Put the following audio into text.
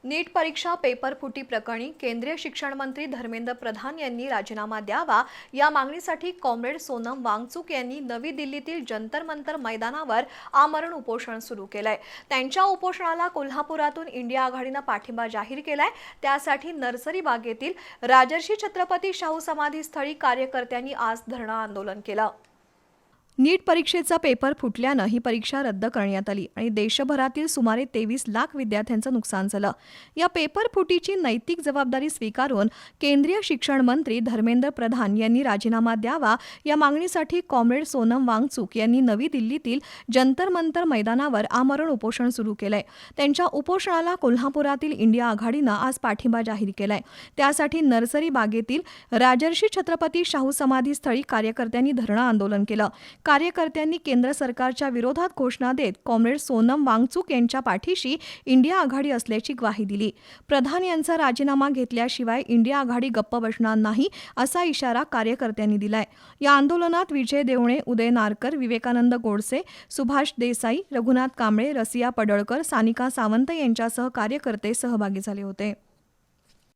नीट परीक्षा पेपर फुटी प्रकरणी केंद्रीय शिक्षण मंत्री धर्मेंद्र प्रधान यांनी राजीनामा द्यावा या मागणीसाठी कॉम्रेड सोनम वांगचुक यांनी नवी दिल्लीतील जंतर मंतर मैदानावर आमरण उपोषण सुरू केलंय। त्यांच्या उपोषणाला कोल्हापुरातून इंडिया आघाडीने पाठिंबा जाहीर केलाय। त्यासाठी नर्सरी बागेतील राजर्षी छत्रपती शाहू समाधीस्थळी कार्यकर्त्यांनी आज धरणं आंदोलन केलं। नीट परीक्षेचा पेपर फुटल्यानं ही परीक्षा रद्द करण्यात आली आणि देशभरातील सुमारे 23 लाख विद्यार्थ्यांचं नुकसान झालं। या पेपर फुटीची नैतिक जबाबदारी स्वीकारून केंद्रीय शिक्षण मंत्री धर्मेंद्र प्रधान यांनी राजीनामा द्यावा या मागणीसाठी कॉम्रेड सोनम वांगचुक यांनी नवी दिल्लीतील जंतर मंतर मैदानावर आमरण उपोषण सुरू केलंय। त्यांच्या उपोषणाला कोल्हापुरातील इंडिया आघाडीनं आज पाठिंबा जाहीर केलाय। त्यासाठी नर्सरी बागेतील राजर्षी छत्रपती शाहू समाधीस्थळी कार्यकर्त्यांनी धरणं आंदोलन केलं। कार्यकर्त्यांनी केंद्र सरकारच्या विरोधात घोषणा देत कॉम्रेड सोनम वांगचुक यांच्या पाठीशी इंडिया आघाडी असल्याची ग्वाही दिली। प्रधान यांचा राजीनामा घेतल्याशिवाय इंडिया आघाडी गप्प बसणार नाही असा इशारा कार्यकर्त्यांनी दिलाय। या आंदोलनात विजय देवणे, उदय नारकर, विवेकानंद गोडसे, सुभाष देसाई, रघुनाथ कांबळे, रसिया पडळकर, सानिका सावंत यांच्यासह कार्यकर्ते सहभागी झाले होते।